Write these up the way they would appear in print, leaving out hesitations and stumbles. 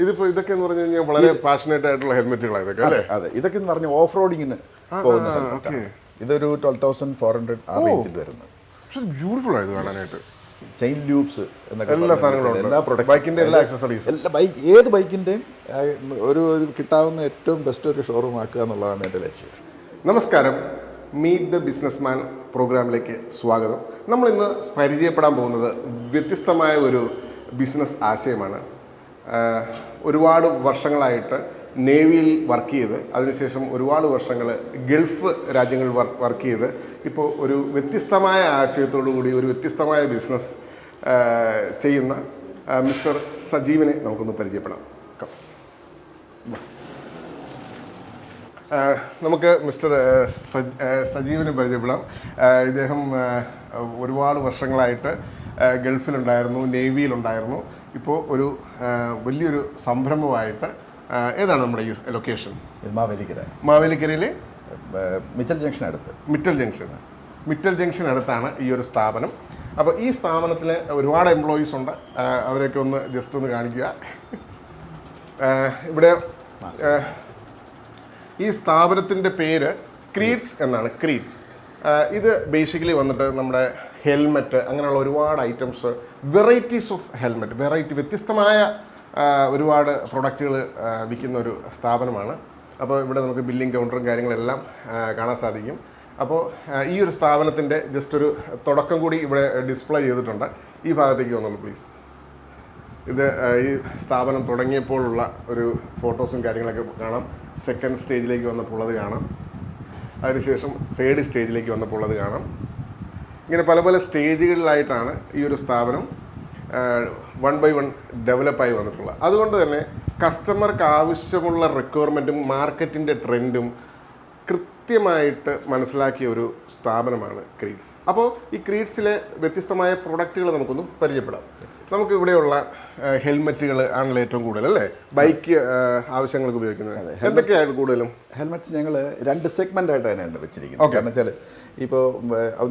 ഇതിപ്പോൾ ഇതൊക്കെ എന്ന് പറഞ്ഞു കഴിഞ്ഞാൽ വളരെ പാഷനേറ്റ് ആയിട്ടുള്ള ഹെൽമെറ്റുകളാണ് ഇതൊക്കെ അല്ലേ? അതെ, ഇതൊക്കെ എന്ന് പറഞ്ഞാൽ ഓഫ് റോഡിങ്ങിന് പോകുന്ന ഹെൽമെറ്റാണ്. ഇതൊരു 12,400 ആ റേഞ്ചിൽ വരുന്നത്. പക്ഷേ ബ്യൂട്ടിഫുൾ ആയത് കാണാനായിട്ട്. ചെയിൻ ലൂപ്സ് എന്നൊക്കെ എല്ലാ സാധനങ്ങളും, എല്ലാ ബൈക്കിന്റെ എല്ലാ ആക്സസറീസും, എല്ലാ ഏത് ബൈക്കിൻ്റെയും ഒരു കിട്ടാവുന്ന ഏറ്റവും ബെസ്റ്റ് ഒരു ഷോറൂം ആക്കുക എന്നുള്ളതാണ് എൻ്റെ ലക്ഷ്യം. നമസ്കാരം, മീറ്റ് ദ ബിസിനസ്മാൻ പ്രോഗ്രാമിലേക്ക് സ്വാഗതം. നമ്മളിന്ന് പരിചയപ്പെടാൻ പോകുന്നത് വ്യത്യസ്തമായ ഒരു ബിസിനസ് ആശയമാണ്. ഒരുപാട് വർഷങ്ങളായിട്ട് നേവിയിൽ വർക്ക് ചെയ്ത് അതിനുശേഷം ഒരുപാട് വർഷങ്ങൾ ഗൾഫ് രാജ്യങ്ങളിൽ വർക്ക് ചെയ്ത് ഇപ്പോൾ ഒരു വ്യത്യസ്തമായ ആശയത്തോടു കൂടി ഒരു വ്യത്യസ്തമായ ബിസിനസ് ചെയ്യുന്ന മിസ്റ്റർ സജീവിനെ നമുക്കൊന്ന് പരിചയപ്പെടാം. നമുക്ക് മിസ്റ്റർ സജീവിനെ പരിചയപ്പെടാം. ഇദ്ദേഹം ഒരുപാട് വർഷങ്ങളായിട്ട് ഗൾഫിലുണ്ടായിരുന്നു, നേവിയിലുണ്ടായിരുന്നു. ഇപ്പോൾ ഒരു വലിയൊരു സംരംഭമായിട്ട്, ഏതാണ് നമ്മുടെ ഈ ലൊക്കേഷൻ? മാവേലിക്കരയിൽ മിറ്റൽ ജംഗ്ഷൻ അടുത്താണ് ഈ ഒരു സ്ഥാപനം. അപ്പോൾ ഈ സ്ഥാപനത്തിൽ ഒരുപാട് എംപ്ലോയീസ് ഉണ്ട്. അവരെയൊക്കെ ഒന്ന് ജസ്റ്റ് ഒന്ന് കാണിക്കുക. ഇവിടെ ഈ സ്ഥാപനത്തിൻ്റെ പേര് ക്രീഡ്സ് എന്നാണ്. ക്രീഡ്സ് ഇത് ബേസിക്കലി വന്നിട്ട് നമ്മുടെ ഹെൽമെറ്റ്, അങ്ങനെയുള്ള ഒരുപാട് ഐറ്റംസ്, വെറൈറ്റീസ് ഓഫ് ഹെൽമെറ്റ്, വ്യത്യസ്തമായ ഒരുപാട് പ്രൊഡക്റ്റുകൾ വിൽക്കുന്ന ഒരു സ്ഥാപനമാണ്. അപ്പോൾ ഇവിടെ നമുക്ക് ബില്ലിംഗ് കൗണ്ടറും കാര്യങ്ങളെല്ലാം കാണാൻ സാധിക്കും. അപ്പോൾ ഈ ഒരു സ്ഥാപനത്തിൻ്റെ ജസ്റ്റ് ഒരു തുടക്കം കൂടി ഇവിടെ ഡിസ്പ്ലേ ചെയ്തിട്ടുണ്ട്. ഈ ഭാഗത്തേക്ക് വന്നോളൂ പ്ലീസ്. ഇത് ഈ സ്ഥാപനം തുടങ്ങിയപ്പോഴുള്ള ഒരു ഫോട്ടോസും കാര്യങ്ങളൊക്കെ കാണാം. സെക്കൻഡ് സ്റ്റേജിലേക്ക് വന്നപ്പോൾ അത് കാണാം. അതിനുശേഷം തേർഡ് സ്റ്റേജിലേക്ക് വന്നപ്പോൾ അത് കാണാം. ഇങ്ങനെ പല പല സ്റ്റേജുകളിലായിട്ടാണ് ഈ ഒരു സ്ഥാപനം 1 by 1 ഡെവലപ്പായി വന്നിട്ടുള്ളത്. അതുകൊണ്ട് തന്നെ കസ്റ്റമർക്ക് ആവശ്യമുള്ള റിക്വയർമെൻറ്റും മാർക്കറ്റിൻ്റെ ട്രെൻഡും കൃത്യമായിട്ട് മനസ്സിലാക്കിയ ഒരു സ്ഥാപനമാണ് ക്രീഡ്സ്. അപ്പോൾ ഈ ക്രീഡ്സിലെ വ്യത്യസ്തമായ പ്രൊഡക്റ്റുകൾ നമുക്കൊന്ന് പരിചയപ്പെടാം. നമുക്ക് ഇവിടെയുള്ള ഹെൽമെറ്റുകൾ ആണല്ലോ ഏറ്റവും കൂടുതൽ, അല്ലേ? ബൈക്ക് ആവശ്യങ്ങൾക്ക് ഉപയോഗിക്കുന്നത് എന്തൊക്കെയാണ് കൂടുതലും? ഹെൽമെറ്റ്സ് ഞങ്ങൾ 2 സെഗ്മെൻ്റ് ആയിട്ട് തന്നെയാണ് വെച്ചിരിക്കുന്നത്. കാരണം വെച്ചാൽ ഇപ്പോൾ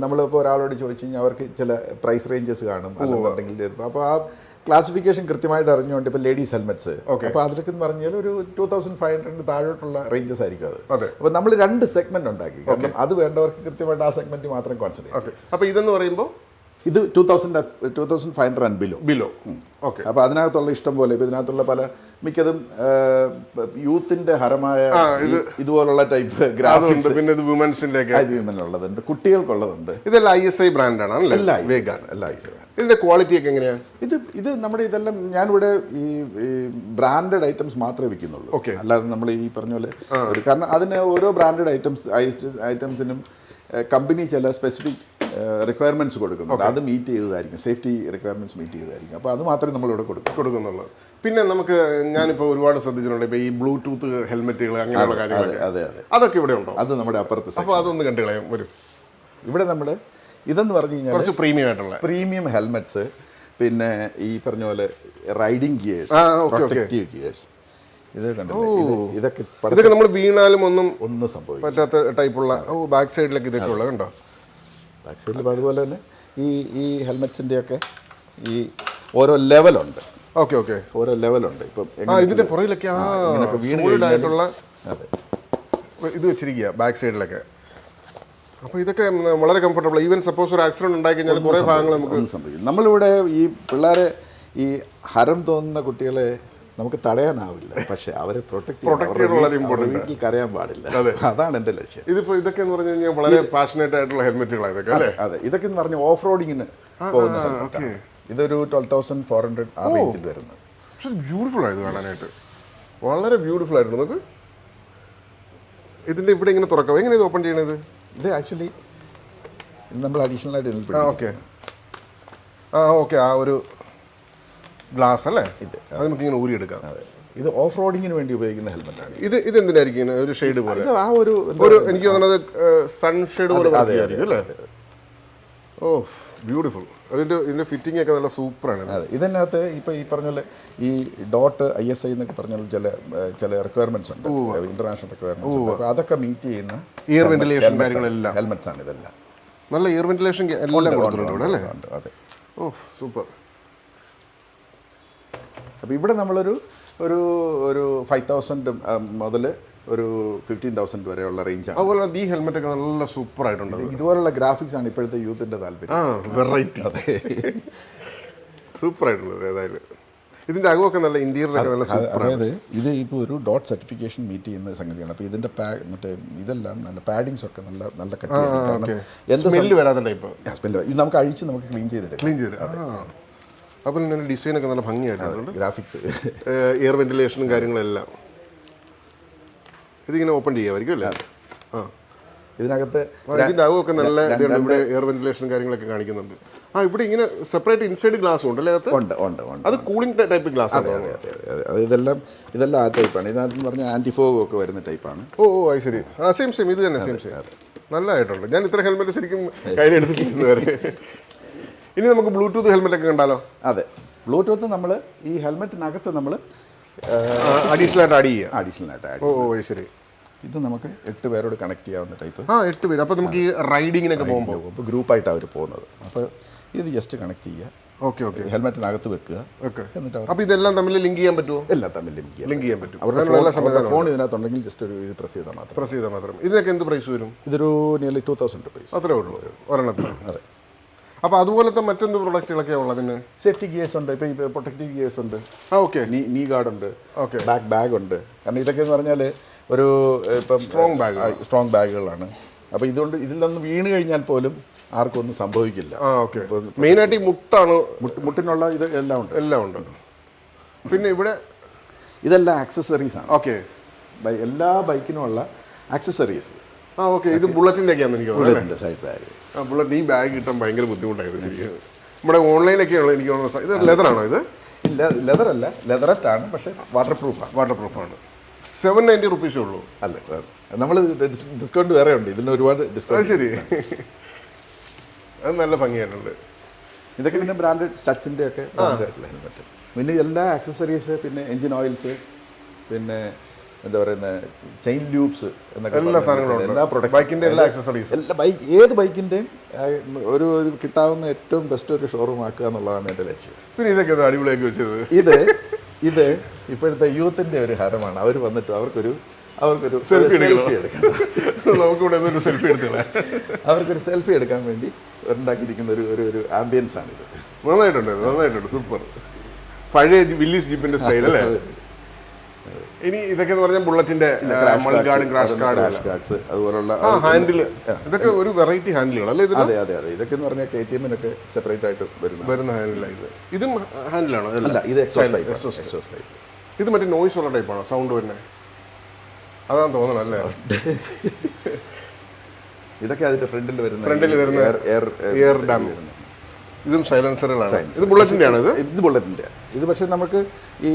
നമ്മളിപ്പോൾ ഒരാളോട് ചോദിച്ചു കഴിഞ്ഞാൽ അവർക്ക് ചില പ്രൈസ് റേഞ്ചസ് കാണും, അല്ലെന്നുണ്ടെങ്കിൽ അപ്പോൾ ആ ക്ലാസിഫിക്കേഷൻ കൃത്യമായിട്ട് അറിഞ്ഞുകൊണ്ട് ഇപ്പോൾ ലേഡീസ് ഹെൽമെറ്റ്സ്, അപ്പോൾ അതിലൊക്കെ എന്ന് പറഞ്ഞാൽ ഒരു 2500 താഴോട്ടുള്ള റേഞ്ചസ് ആയിരിക്കും അത്. അപ്പോൾ നമ്മൾ 2 സെഗ്മെന്റ് ഉണ്ടാക്കി. കാരണം അത് വേണ്ടവർക്ക് കൃത്യമായിട്ട് ആ സെഗ്മെന്റ് മാത്രം കോൺസെൻട്രേറ്റ് ചെയ്യും. അപ്പോൾ ഇതെന്ന് പറയുമ്പോൾ ഇത് 2500 ആൻഡ് ബിലോ. ഓക്കെ. അപ്പോൾ അതിനകത്തുള്ള ഇഷ്ടം പോലെ ഇപ്പോൾ ഇതിനകത്തുള്ള മിക്കതും യൂത്തിൻ്റെ ഹരമായ ഇതുപോലുള്ള ടൈപ്പ് ഗ്രാഫിക്സ്, പിന്നെ ഇത് വുമൻസിൻ്റെ ഉള്ളതുണ്ട്, കുട്ടികൾക്കുള്ളതുണ്ട്. ഇതെല്ലാം ISI ബ്രാൻഡാണ്, എല്ലാം ISI. ഇതിന്റെ ക്വാളിറ്റി ഒക്കെ എങ്ങനെയാണ്? ഇത് നമ്മുടെ ഇതെല്ലാം ഞാനിവിടെ ഈ ബ്രാൻഡഡ് ഐറ്റംസ് മാത്രമേ വിൽക്കുന്നുള്ളൂ. അല്ലാതെ നമ്മൾ ഈ പറഞ്ഞ പോലെ കാരണം അതിന് ഓരോ ബ്രാൻഡഡ് ഐറ്റംസിനും കമ്പനി ചില സ്പെസിഫിക് റിക്വയർമെൻറ്റ്സ് കൊടുക്കുന്നുണ്ട്. അത് മീറ്റ് ചെയ്തതായിരിക്കും, സേഫ്റ്റി റിക്വയർമെൻറ്റ്സ് മീറ്റ് ചെയ്തതായിരിക്കും. അപ്പോൾ അത് മാത്രമേ നമ്മളിവിടെ കൊടുക്കുന്നുള്ളൂ. പിന്നെ നമുക്ക് ഞാനിപ്പോൾ ഒരുപാട് ശ്രദ്ധിച്ചിട്ടുണ്ട്, ഇപ്പോൾ ഈ ബ്ലൂടൂത്ത് ഹെൽമെറ്റുകൾ അങ്ങനെയുള്ള കാര്യങ്ങൾ, അതെ അതൊക്കെ ഇവിടെ ഉണ്ടോ? അത് നമ്മുടെ അപ്പുറത്ത്. അപ്പോൾ അതൊന്ന് കണ്ടു കളയാം. വരും. ഇവിടെ നമ്മുടെ ഇതെന്ന് പറഞ്ഞു കഴിഞ്ഞാൽ കുറച്ച് പ്രീമിയം ഹെൽമെറ്റ്സ്, പിന്നെ ഈ പറഞ്ഞ പോലെ റൈഡിങ് ഗിയേഴ്സ്, പ്രൊട്ടക്റ്റീവ് ഗിയേഴ്സ്, ഇതൊക്കെ നമ്മൾ വീണാലും ഒന്നും സംഭവിക്കും പറ്റാത്ത ടൈപ്പുള്ള ബാക്ക് സൈഡിലേക്ക് ഇതൊക്കെ ഉള്ളത് കണ്ടോ? ബാക്ക് സൈഡിൽ അതുപോലെ തന്നെ ഈ ഹെൽമെറ്റ്സിൻ്റെയൊക്കെ ഈ ഓരോ ലെവലുണ്ട്. ഓരോ ലെവലുണ്ട്. ഇപ്പം ഇതിന്റെ പുറകിലൊക്കെ വീണായിട്ടുള്ള ഇത് വെച്ചിരിക്കുക ബാക്ക് സൈഡിലൊക്കെ. അപ്പോൾ ഇതൊക്കെ വളരെ കംഫർട്ടബിൾ. ഈവൻ സപ്പോസ് ഒരു ആക്സിഡന്റ് ഉണ്ടായി കഴിഞ്ഞാൽ കുറേ ഭാഗങ്ങൾ നമുക്ക് സംഭവിക്കും. നമ്മളിവിടെ ഈ പിള്ളേരെ, ഈ ഹരം തോന്നുന്ന കുട്ടികളെ നമുക്ക് തടയാനാവില്ല, പക്ഷെ അവരെ പ്രൊട്ടക്ട് കരയാൻ പാടില്ല. അതാണ് എൻ്റെ ലക്ഷ്യം. ഇതൊക്കെ എന്ന് പറഞ്ഞു കഴിഞ്ഞാൽ വളരെ പാഷനേറ്റ് ആയിട്ടുള്ള ഹെൽമെറ്റുകളാണ് ഇതൊക്കെ, അല്ലേ? അതെ, ഇതൊക്കെ എന്ന് പറഞ്ഞാൽ ഓഫ് റോഡിങ്ങിന് പോകുന്ന. ഇതൊരു 12,400 ആ റേഞ്ചിൽ വരുന്നത്. പക്ഷെ ബ്യൂട്ടിഫുൾ ആയത് കാണാനായിട്ട്, വളരെ ബ്യൂട്ടിഫുൾ ആയിട്ടുണ്ട്. നമുക്ക് ഇതിൻ്റെ ഇവിടെ ഇങ്ങനെ തുറക്കാം. എങ്ങനെ ഇത് ഓപ്പൺ ചെയ്യണത്? ഇത് ആക്ച്വലി നമ്മൾ അഡീഷണൽ ആയിട്ട് ഓക്കെ ആ ഒരു ഗ്ലാസ് അല്ലേ? ഇത് അത് നമുക്ക് ഇങ്ങനെ ഊരിയെടുക്കാം. അതെ, ഇത് ഓഫ് റോഡിങ്ങിന് വേണ്ടി ഉപയോഗിക്കുന്ന ഹെൽമെറ്റാണ്. ഇത് എന്തിനായിരിക്കും ഒരു ഷെയ്ഡ് പോലെ? ആ ഒരു എനിക്ക് തോന്നുന്നത് സൺ ഷെയ്ഡ് പോലെ അല്ലേ? ഓ ബ്യൂട്ടിഫുൾ. ഇതിന്റെ ഫിറ്റിംഗ് ഒക്കെ നല്ല സൂപ്പറാണ്. അതെ, ഇതിനകത്ത് ഇപ്പോൾ ഈ പറഞ്ഞ പോലെ ഈ ഡോട്ട് ISI എന്നൊക്കെ പറഞ്ഞാൽ ചില റിക്വയർമെന്റ്സ് ഉണ്ട്, ഇന്റർനാഷണൽ റിക്വയർമെന്റ്സ്. അപ്പോൾ അതൊക്കെ മീറ്റ് ചെയ്യുന്ന എയർ വെന്റിലേഷൻ കാര്യങ്ങളെല്ലാം ഹെൽമെറ്റ്സ് ആണ് ഇതെല്ലാം. നല്ല എയർ വെന്റിലേഷൻ എല്ലാം കൊടുത്തിട്ടുണ്ട് അല്ലേ? അതെ. ഓ സൂപ്പർ. അപ്പോൾ ഇവിടെ നമ്മളൊരു ഒരു ഒരു 5,000 മുതൽ ഒരു 15,000 വരെയുള്ള റേഞ്ചാണ്. അതുപോലെ ഈ ഹെൽമെറ്റ് ഒക്കെ നല്ല സൂപ്പർ ആയിട്ടുണ്ട്. ഇതുപോലുള്ള ഗ്രാഫിക്സ് ആണ് ഇപ്പോഴത്തെ യൂത്തിൻ്റെ താല്പര്യം. വെറൈറ്റി. അതെ, സൂപ്പർ ആയിട്ടുള്ളത്. ഏതായാലും ഇതിൻ്റെ അകമൊക്കെ നല്ല ഇന്റീരിയറൊക്കെ നല്ല സൂപ്പർ. അതായത് ഇത് ഇപ്പോൾ ഒരു ഡോട്ട് സർട്ടിഫിക്കേഷൻ മീറ്റ് ചെയ്യുന്ന സംഗതിയാണ്. അപ്പോൾ ഇതിൻ്റെ മറ്റേ ഇതെല്ലാം നല്ല പാഡിങ്സ് ഒക്കെ നല്ല നല്ല കട്ടിയാണ്. സ്മെല്ല് വരാത്ത ടൈപ്പ് സ്മെല്ല്. ഇത് നമുക്ക് അഴിച്ച് നമുക്ക് ക്ലീൻ ചെയ്ത് അപ്പോൾ ഇതിൻ്റെ ഡിസൈനൊക്കെ നല്ല ഭംഗിയായിട്ടുണ്ട്. ഗ്രാഫിക്സ്, എയർ വെന്റിലേഷനും കാര്യങ്ങളെല്ലാം. ഇതിങ്ങനെ ഓപ്പൺ ചെയ്യാമായിരിക്കും അല്ലേ? ഇതിനകത്ത് ഇതിൻ്റെ അകമൊക്കെ നല്ല ഇവിടെ എയർ വെന്റിലേഷനും കാര്യങ്ങളൊക്കെ കാണിക്കുന്നുണ്ട്. ഇവിടെ ഇങ്ങനെ സെപ്പറേറ്റ് ഇൻസൈഡ് ഗ്ലാസ് ഉണ്ട് അല്ലേ? ഉണ്ട്. അത് കൂളിംഗ് ടൈപ്പ് ഗ്ലാസ് ആണ്. അതെ, ഇതെല്ലാം ആ ടൈപ്പാണ്. ഇതിനകത്ത് പറഞ്ഞാൽ ആൻറ്റിഫോഗ് ഒക്കെ വരുന്ന ടൈപ്പാണ്. ഓ അത് ശരി. സെയിം ഇത് തന്നെ സെയിം. നല്ലതായിട്ടുണ്ട്. ഞാൻ ഇത്ര ഹെൽമെറ്റ് ശരിക്കും കയ്യിലെടുത്തിരിക്കുന്നവരെ. ഇനി നമുക്ക് ബ്ലൂടൂത്ത് ഹെൽമെറ്റ് ഒക്കെ കണ്ടാലോ? അതെ, ബ്ലൂടൂത്ത് നമ്മൾ ഈ ഹെൽമെറ്റിനകത്ത് നമ്മൾ അഡീഷണൽ ആയിട്ട് ആഡ് ഓ ശരി. ഇത് നമുക്ക് 8 പേരോട് കണക്ട് ചെയ്യാവുന്ന ടൈപ്പ്. 8 പേര്. അപ്പോൾ നമുക്ക് ഈ റൈഡിങ്ങിനൊക്കെ പോകുമ്പോൾ ഗ്രൂപ്പായിട്ടാണ് അവർ പോകുന്നത്. അപ്പോൾ ഇത് ജസ്റ്റ് കണക്ട് ചെയ്യുക. ഓക്കെ. ഹെൽമെറ്റിനകത്ത് വെക്കുക. എന്നിട്ട് അപ്പോൾ ഇതെല്ലാം തമ്മിൽ ലിങ്ക് ചെയ്യാൻ പറ്റുമോ? എല്ലാം തമ്മിൽ ലിങ്ക് ചെയ്യാൻ പറ്റും. അവരുടെ ഫോൺ ഇതിനകത്തുണ്ടെങ്കിൽ ജസ്റ്റ് ഒരു ഇത് പ്രസ് ചെയ്താൽ മാത്രം. ഇതിനൊക്കെ എന്ത് പ്രൈസ് വരും? ഇതൊരു നിയർലി 2,000 രൂപീസ്. അത്രേ ഉള്ളൂ ഒരെണ്ണത്തിന്. അതെ. അപ്പോൾ അതുപോലത്തെ മറ്റെന്ത് പ്രൊഡക്റ്റുകളൊക്കെ ഉള്ളതിന്? സേഫ്റ്റി ഗിയേഴ്സ് ഉണ്ട്. ഇപ്പോൾ പ്രൊട്ടക്റ്റീവ് ഗിയേഴ്സ് ഉണ്ട്. ഓക്കെ. നീ ഗാർഡ് ഉണ്ട്. ഓക്കെ. ബാഗ് ഉണ്ട്. കാരണം ഇതൊക്കെ എന്ന് പറഞ്ഞാൽ ഒരു ഇപ്പം സ്ട്രോങ് ബാഗുകളാണ്. അപ്പോൾ ഇതുകൊണ്ട് ഇതിലൊന്ന് വീണ് കഴിഞ്ഞാൽ പോലും ആർക്കും ഒന്നും സംഭവിക്കില്ല. മെയിനായിട്ട് ഈ മുട്ടിനുള്ള ഇത് എല്ലാം ഉണ്ട്. പിന്നെ ഇവിടെ ഇതെല്ലാം ആക്സസറീസ് ആണ്. ഓക്കെ. എല്ലാ ബൈക്കിനുമുള്ള ആക്സസറീസ്. ഓക്കെ. ഇത് ബുള്ളറ്റിൻ്റെ ഒക്കെയാണ് എനിക്ക് തോന്നുന്നത്. Side bag. ബുള്ളറ്റ് ഈ ബാഗ് കിട്ടാൻ ഭയങ്കര ബുദ്ധിമുട്ടായിരുന്നു ശരിക്കും. നമ്മുടെ ഓൺലൈനൊക്കെയാണല്ലോ എനിക്ക് തോന്നുന്നത്. ഇത് ലെതറാണോ? ഇത് ലെതറല്ല, ലെതററ്റാണ്. പക്ഷേ വാട്ടർ പ്രൂഫാണ്. 790 റുപ്പീസേ ഉള്ളൂ. അല്ല, നമ്മൾ ഡിസ്കൗണ്ട് വേറെ ഉണ്ട്. ഇതിന് ഒരുപാട് ഡിസ്കൗണ്ട്. ശരി. അത് നല്ല ഭംഗിയായിട്ടുണ്ട്. ഇതൊക്കെ പിന്നെ ബ്രാൻഡഡ് സ്റ്റഡ്സിൻ്റെ ഒക്കെ ബ്രാൻഡായിട്ടുള്ള ഹെൽമെറ്റ്. പിന്നെ എല്ലാ ആക്സസറീസ്, പിന്നെ എൻജിൻ ഓയിൽസ്, പിന്നെ എന്താ പറയുന്നത് ചെയിൻ ലൂപ്സ് എന്നൊക്കെ എല്ലാ സാധനങ്ങളും, എല്ലാ ബൈക്കിൻ്റെ എല്ലാ ആക്സസറീസ്, ഏത് ബൈക്കിൻ്റെയും ഒരു കിട്ടാവുന്ന ഏറ്റവും ബെസ്റ്റ് ഒരു ഷോറൂം ആക്കുക എന്നുള്ളതാണ് എൻ്റെ ലക്ഷ്യം. പിന്നെ ഇതൊക്കെ അടിപൊളിയാക്കി വെച്ചത്. ഇത് ഇപ്പോഴത്തെ യൂത്തിൻ്റെ ഒരു ഹരമാണ്. അവർ വന്നിട്ട് അവർക്കൊരു സെൽഫി എടുക്കണം. അവർക്കൊരു സെൽഫി എടുക്കാൻ വേണ്ടി ഉണ്ടാക്കിയിരിക്കുന്ന ഒരു ആംബിയൻസ് ആണിത്. നന്നായിട്ടുണ്ട്. സൂപ്പർ. പഴയ വില്ലീസ് ജീപ്പിന്റെ സ്റ്റൈൽ അല്ലേ? ഇനി ഇതൊക്കെ എന്ന് പറഞ്ഞാൽ ബുള്ളറ്റിന്റെ ക്രാഷ് ഗാർഡ്സ് അതുപോലുള്ള ഹാൻഡിൽ, ഇതൊക്കെ ഒരു വെറൈറ്റി ഹാൻഡിലുകൾ അല്ലേ? അതെ. ഇതൊക്കെ എന്ന് പറഞ്ഞാൽ KTM-നൊക്കെ സെപ്പറേറ്റ് ആയിട്ട് വരുന്ന ഹാൻഡിലാണ്. ഇതും ഹാൻഡിലാണോ? അല്ല, ഇത് എക്സോസ്റ്റ് ടൈപ്പ്. ഇത് മറ്റേ നോയ്സ് ഉള്ള ടൈപ്പാണോ? സൗണ്ട് വരുന്നത് അതാണ് തോന്നണം അല്ലേ? ഇതൊക്കെ അതിന്റെ ഫ്രണ്ടിൽ വരുന്ന എയർ ഡാം. ഇതും സൈലൻസറുകളാണ്. ഇത് ബുള്ളറ്റിന്റെ ആണ്. ഇത് ബുള്ളറ്റിന്റെ. ഇത് പക്ഷേ നമുക്ക് ഈ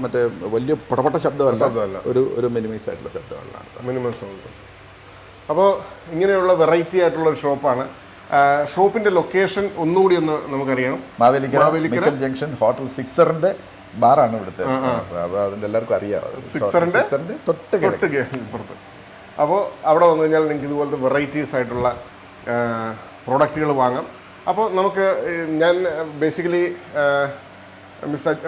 മറ്റേ വലിയ പടപട ശബ്ദമല്ല, ഒരു മിനിമൈസ് ആയിട്ടുള്ള ശബ്ദമാണ്. Minimum sound. അപ്പോൾ ഇങ്ങനെയുള്ള വെറൈറ്റി ആയിട്ടുള്ള ഒരു ഷോപ്പാണ്. ഷോപ്പിന്റെ ലൊക്കേഷൻ ഒന്നുകൂടി ഒന്ന് നമുക്കറിയണം. മാവേലിക്കര ജംഗ്ഷൻ ഹോട്ടൽ 6ന്റെ ബാറാണ് ഇവിടുത്തെ. അപ്പോൾ അതിൻ്റെ എല്ലാവർക്കും അറിയാം. 6ന്റെ തൊട്ട് പുറത്ത്. അപ്പോൾ അവിടെ വന്നു കഴിഞ്ഞാൽ നിങ്ങൾക്ക് ഇതുപോലത്തെ വെറൈറ്റീസ് ആയിട്ടുള്ള പ്രോഡക്റ്റുകൾ വാങ്ങാം. അപ്പോൾ നമുക്ക് ഞാൻ ബേസിക്കലി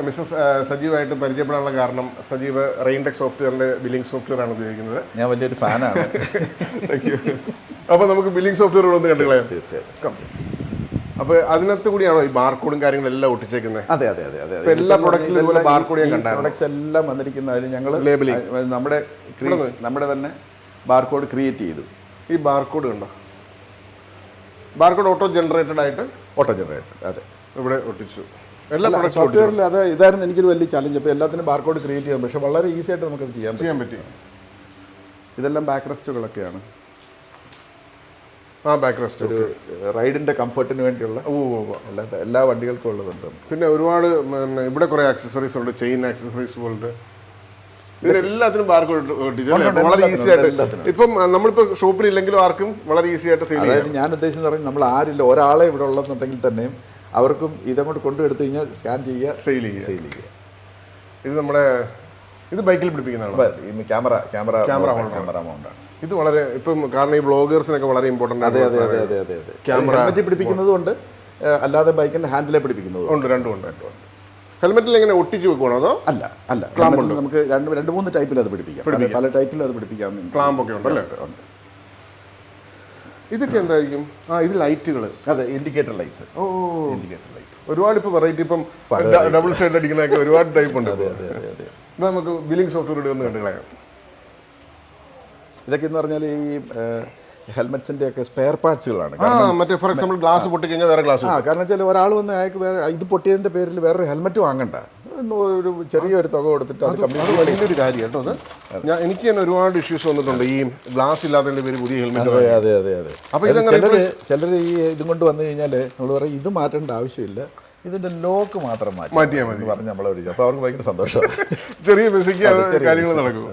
മിസ്സസ് സജീവായിട്ട് പരിചയപ്പെടാനുള്ള കാരണം, സജീവ് റെയിൻടെക് സോഫ്റ്റ്വെയറിൻ്റെ ബില്ലിംഗ് സോഫ്റ്റ്വെയർ ആണ് ഉപയോഗിക്കുന്നത്. ഞാൻ വലിയൊരു ഫാനാണ്. Thank you. അപ്പോൾ നമുക്ക് ബില്ലിംഗ് സോഫ്റ്റ്വെയർ ഒന്ന് കണ്ടു കളയാം. തീർച്ചയായിട്ടും. അപ്പോൾ അതിനകത്ത് കൂടിയാണോ ഈ ബാർകോഡും കാര്യങ്ങളെല്ലാം ഒട്ടിച്ചേക്കുന്നത്? അതെ. എല്ലാ പ്രൊഡക്റ്റിലും ഇതുപോലെ ബാർകോഡ് ഞാൻ കണ്ടായിരുന്നു. പ്രൊഡക്ട്സ് എല്ലാം വന്നിരിക്കുന്ന അതിൽ ഞങ്ങൾ നമ്മുടെ തന്നെ ബാർകോഡ് ക്രിയേറ്റ് ചെയ്തു. ഈ ബാർകോഡ് കണ്ടോ? Barcode auto generated. അതെ, ഇവിടെ ഒട്ടിച്ചു. എല്ലാ സോഫ്റ്റ്വെയറിൽ ഇതായിരുന്നു എനിക്കൊരു വലിയ ചലഞ്ച്. അപ്പോൾ എല്ലാത്തിനും ബാർകോഡ് ക്രിയേറ്റ് ചെയ്യാം. പക്ഷേ വളരെ ഈസി ആയിട്ട് നമുക്കത് ചെയ്യാൻ പറ്റി. ഇതെല്ലാം ബാക്ക് റെസ്റ്റുകളൊക്കെയാണ്. ബാക്ക് റെസ്റ്റ് ഒരു റൈഡിന്റെ കംഫർട്ടിന് വേണ്ടിയുള്ള എല്ലാ വണ്ടികൾക്കും ഉള്ളതുണ്ട്. പിന്നെ ഒരുപാട് ഇവിടെ കുറേ ആക്സസറീസ് ഉണ്ട്. ചെയിൻ ആക്സസറീസ് പോലത്തെ ഇതിനെല്ലാത്തിനും ബാർകോഡ് ഒട്ടിച്ചു. വളരെ ഈസി ആയിട്ട് ഇപ്പം നമ്മളിപ്പോൾ ഷോപ്പിലില്ലെങ്കിലും ആർക്കും വളരെ ഈസി ആയിട്ട് സെയിൽ ചെയ്യാം. ഞാൻ ഉദ്ദേശിച്ചെന്ന് പറഞ്ഞാൽ നമ്മൾ ആരില്ല, ഒരാളെ ഇവിടെ ഉള്ളതെന്നുണ്ടെങ്കിൽ തന്നെയും അവർക്കും ഇതങ്ങോട്ട് കൊണ്ടുവരുത്ത് കഴിഞ്ഞാൽ സ്കാൻ ചെയ്യുക, സെയിൽ ചെയ്യുക. ഇത് നമ്മുടെ ബൈക്കിൽ പിടിപ്പിക്കുന്നതാണ്. ക്യാമറ മൗണ്ടാണ്. ഇത് വളരെ ഇപ്പം കാരണം ഈ ബ്ലോഗേഴ്സിനൊക്കെ വളരെ ഇമ്പോർട്ടൻ്റ് ആണ്. അതെ. ക്യാമറ പിടിപ്പിക്കുന്നതുകൊണ്ട് അല്ലാതെ ബൈക്കിന്റെ ഹാൻഡിലെ പിടിപ്പിക്കുന്നതും ഉണ്ട്. രണ്ടും ഉണ്ട്. ഹെൽമെറ്റിൽ എങ്ങനെ ഒട്ടിച്ച് വെക്കുവാണോ അതോ? അല്ല അല്ല, ക്ലാമ്പ് നമുക്ക് രണ്ട് മൂന്ന് ടൈപ്പിൽ അത് പിടിപ്പിക്കാം, പല ടൈപ്പിൽ അത് പിടിപ്പിക്കാം. ക്ലാമ്പൊക്കെ ഉണ്ടല്ലേ? ഇതൊക്കെ എന്തായിരിക്കും? ഇത് ലൈറ്റുകൾ. അതെ, ഇൻഡിക്കേറ്റർ ലൈറ്റ്സ്. ഓ, ഇൻഡിക്കേറ്റർ ലൈറ്റ് ഒരുപാട് ഇപ്പോൾ വെറൈറ്റി, ഇപ്പം ഡബിൾ സൈഡ് അടിക്കുന്നതൊക്കെ ഒരുപാട് ടൈപ്പ് ഉണ്ട്. അതെ അതെ അതെ അതെ. ഇപ്പം നമുക്ക് ബില്ലിംഗ് സോഫ്റ്റ്വെയർ ഒന്ന് കണ്ടു കളയാം. ഇതൊക്കെ എന്ന് പറഞ്ഞാൽ ഈ ഹെൽമെറ്റ്സിൻ്റെ ഒക്കെ സ്പെയർ പാർട്സുകളാണ്. മറ്റേ ഫോർ എക്സാമ്പിൾ ഗ്ലാസ് പൊട്ടിക്കഴിഞ്ഞാൽ വേറെ ഗ്ലാസ്. കാരണം വെച്ചാൽ ഒരാൾ വന്ന് അയാൾക്ക് വേറെ ഇത് പൊട്ടിയതിൻ്റെ പേരിൽ വേറൊരു ഹെൽമെറ്റ് വാങ്ങണ്ട, ഒരു ചെറിയൊരു തുക കൊടുത്തിട്ട് അത് വലിയൊരു കാര്യം കേട്ടോ. അത് എനിക്ക് തന്നെ ഒരുപാട് ഇഷ്യൂസ് വന്നിട്ടുണ്ട് ഈ ഗ്ലാസ് ഇല്ലാത്തതിൻ്റെ പേര് പുതിയ ഹെൽമെറ്റ്. അതെ അതെ അതെ അതെ. അപ്പോൾ ചിലർ ഈ ഇതും കൊണ്ട് വന്നു കഴിഞ്ഞാൽ നമ്മൾ പറയും ഇത് മാറ്റേണ്ട ആവശ്യമില്ല, ഇതിൻ്റെ ലോക്ക് മാത്രം മാറ്റിയാൽ മതി പറഞ്ഞ് നമ്മളെ വിളിച്ചു. അപ്പോൾ അവർക്ക് ഭയങ്കര സന്തോഷമാണ്. ചെറിയ ബേസിക് കാര്യങ്ങൾ നടക്കും.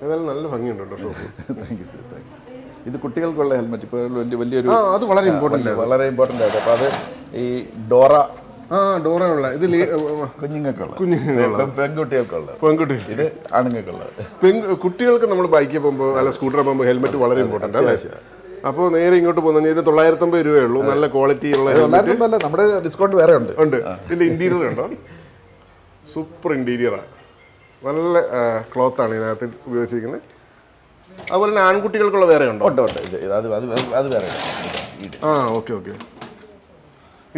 ഏതായാലും നല്ല ഭംഗിയുണ്ട് കേട്ടോ shop. Thank you sir, thank you. ഇത് കുട്ടികൾക്കുള്ള ഹെൽമെറ്റ് ഇപ്പോൾ വലിയൊരു അത് വളരെ ഇമ്പോർട്ടൻ്റ്, വളരെ ഇമ്പോർട്ടൻ്റ് ആയിട്ട്. അപ്പോൾ അത് ഈ ഡോറ ഡോറയുള്ള ഇത് കുഞ്ഞുങ്ങൾക്കുള്ള, പെൺകുട്ടികൾക്കുള്ള, ഇത് ആണുങ്ങൾക്കുള്ള. കുട്ടികൾക്ക് നമ്മൾ ബൈക്കിൽ പോകുമ്പോൾ അല്ല സ്കൂട്ടറിൽ പോകുമ്പോൾ ഹെൽമെറ്റ് വളരെ ഇമ്പോർട്ടൻ്റ് അല്ലേ? അപ്പോൾ നേരെ ഇങ്ങോട്ട് പോകുന്ന ഇത് 950 രൂപയേ ഉള്ളൂ. നല്ല ക്വാളിറ്റി ഉള്ള ഹെൽമെറ്റ്. നമ്മുടെ ഡിസ്കൗണ്ട് വേറെ ഉണ്ട്. ഇതിൻ്റെ ഇൻറ്റീരിയർ ഉണ്ടോ? സൂപ്പർ ഇൻറ്റീരിയറാണ്, നല്ല ക്ലോത്താണ് ഇതിനകത്ത് ഉപയോഗിച്ചിരിക്കുന്നത്. അതുപോലെ തന്നെ ആൺകുട്ടികൾക്കുള്ള വേറെ ഉണ്ടോ? ഉണ്ട് ഉണ്ട്, അത് വേറെ. Okay okay.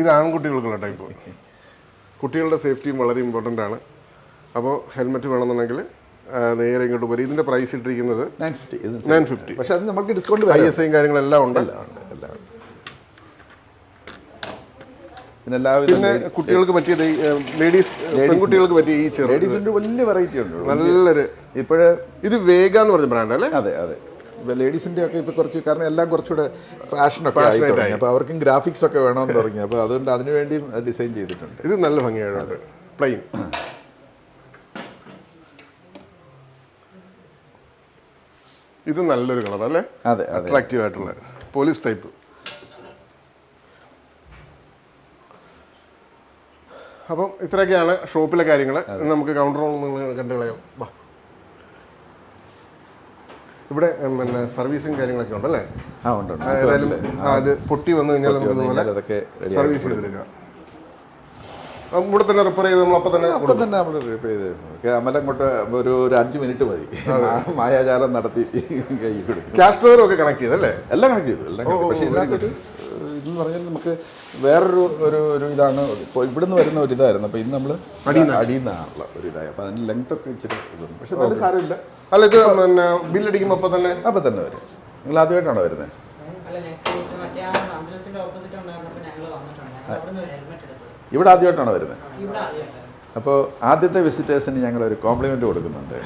ഇത് ആൺകുട്ടികൾക്കുള്ള ടൈപ്പ്. കുട്ടികളുടെ സേഫ്റ്റിയും വളരെ ഇമ്പോർട്ടൻ്റ് ആണ്. അപ്പോൾ ഹെൽമെറ്റ് വേണമെന്നുണ്ടെങ്കിൽ നേരെ ഇങ്ങോട്ട് പോരും. ഇതിൻ്റെ പ്രൈസ് ഇട്ടിരിക്കുന്നത് 950. പക്ഷേ അത് നമുക്ക് ഡിസ്കൗണ്ട് ISI കാര്യങ്ങളെല്ലാം ഉണ്ട്. പിന്നെ കുട്ടികൾക്ക് പറ്റിയത് പെൺകുട്ടികൾക്ക് പറ്റിയ ഈ ചെറിയ ലേഡീസിൻ്റെ വലിയ വെറൈറ്റി ഉണ്ട്. നല്ലൊരു ഇപ്പോഴേ ഇത് വേഗ എന്ന് പറഞ്ഞ ബ്രാൻഡ് അല്ലേ? അതെ അതെ. ലേഡീസിൻ്റെ ഒക്കെ ഇപ്പോൾ കുറച്ച്, കാരണം എല്ലാം കുറച്ചുകൂടെ ഫാഷനൊക്കെ ആയി തുടങ്ങി. അപ്പോൾ അവർക്കും ഗ്രാഫിക്സ് ഒക്കെ വേണമെന്ന് തുടങ്ങി. അപ്പോൾ അതുകൊണ്ട് അതിനു വേണ്ടിയും ഡിസൈൻ ചെയ്തിട്ടുണ്ട്. ഇത് നല്ല ഭംഗിയായിട്ടുണ്ട്, പ്ലെയിൻ. ഇത് നല്ലൊരു കളർ അല്ലേ? അതെ, അട്രാക്റ്റീവ് ആയിട്ടുള്ള പോലീസ് ടൈപ്പ്. അപ്പം ഇത്രയൊക്കെയാണ് ഷോപ്പിലെ കാര്യങ്ങൾ. നമുക്ക് കൗണ്ടർ കണ്ടു കളയാം. വാ, ഇവിടെ പിന്നെ സർവീസും കാര്യങ്ങളൊക്കെ ഉണ്ടല്ലേ? ഏതായാലും അത് പൊട്ടി വന്നു കഴിഞ്ഞാൽ നമുക്ക് ഇതുപോലെ സർവീസ് ചെയ്തെടുക്കാം. ഇവിടെ തന്നെ റിപ്പയർ ചെയ്ത് നമ്മൾ അപ്പം തന്നെ നമ്മൾ റിപ്പയർ ചെയ്ത് അമലങ്ങോട്ട് ഒരു 5 മിനിറ്റ് മതി. മായാജാലം നടത്തി കൈ കൊടുക്കും. ക്യാഷ് ഡ്രൈവറും ഒക്കെ കണക്ട് ചെയ്തല്ലേ? എല്ലാം കണക്ട് ചെയ്തു. പക്ഷേ ഇതിനകത്തൊരു ഇതെന്ന് പറഞ്ഞാൽ നമുക്ക് വേറൊരു ഒരു ഇതാണ്. ഇപ്പോൾ ഇവിടുന്ന് വരുന്ന ഒരു ഇതായിരുന്നു. അപ്പോൾ ഇന്ന് നമ്മൾ അടിയുന്നതാണുള്ള ഒരു ഇതായി. അപ്പോൾ അതിന് ലെങ്ത് ഒക്കെ ഇച്ചിരി ഇതൊന്നും, പക്ഷെ നല്ല സാരമില്ല. അല്ല, ഇത് പിന്നെ ബില്ലടിക്കുമ്പോൾ അപ്പം തന്നെ വരും. നിങ്ങൾ ആദ്യമായിട്ടാണോ വരുന്നത്? ഇവിടെ ആദ്യമായിട്ടാണോ വരുന്നത്? അപ്പോൾ ആദ്യത്തെ വിസിറ്റേഴ്സിന് ഞങ്ങളൊരു കോംപ്ലിമെൻറ്റ് കൊടുക്കുന്നുണ്ട്.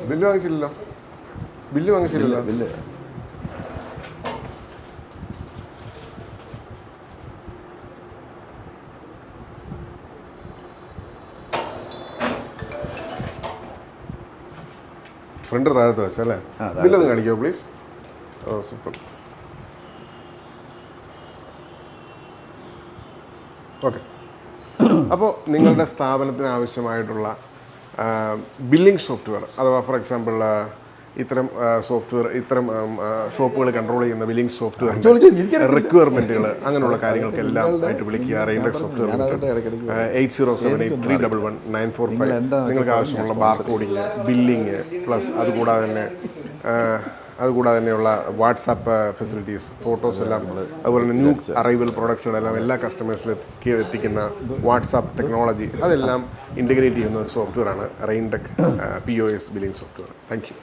ബില്ല് വാങ്ങിച്ചില്ലല്ലോ. പ്രിൻ്റർ താഴത്ത് വെച്ചല്ലേ? ബില്ലൊന്ന് കാണിക്കുമോ പ്ലീസ്? സൂപ്പർ. ഓക്കെ. അപ്പോൾ നിങ്ങളുടെ സ്ഥാപനത്തിന് ആവശ്യമായിട്ടുള്ള ബില്ലിംഗ് സോഫ്റ്റ്വെയർ അഥവാ ഫോർ എക്സാമ്പിൾ ഇത്തരം സോഫ്റ്റ്വെയർ, ഇത്തരം ഷോപ്പുകൾ കൺട്രോൾ ചെയ്യുന്ന ബില്ലിംഗ് സോഫ്റ്റ്വെയർ റിക്വയർമെൻറ്റുകൾ അങ്ങനെയുള്ള കാര്യങ്ങൾക്കെല്ലാം ആയിട്ട് വിളിക്കുക. Raintech software 8078311945. നിങ്ങൾക്ക് ആവശ്യമുള്ള ബാർ കോഡിങ്, ബില്ലിങ്, പ്ലസ് അതുകൂടാതെ തന്നെയുള്ള വാട്സാപ്പ് ഫെസിലിറ്റീസ്, ഫോട്ടോസ് എല്ലാം, അതുപോലെ തന്നെ ന്യൂ അറൈവൽ പ്രോഡക്ട്സുകളെല്ലാം എല്ലാ കസ്റ്റമേഴ്സിലേക്ക് എത്തിക്കുന്ന വാട്സാപ്പ് ടെക്നോളജി, അതെല്ലാം ഇൻ്റഗ്രേറ്റ് ചെയ്യുന്ന ഒരു സോഫ്റ്റ്വെയറാണ് Raintech POS billing software. Thank U.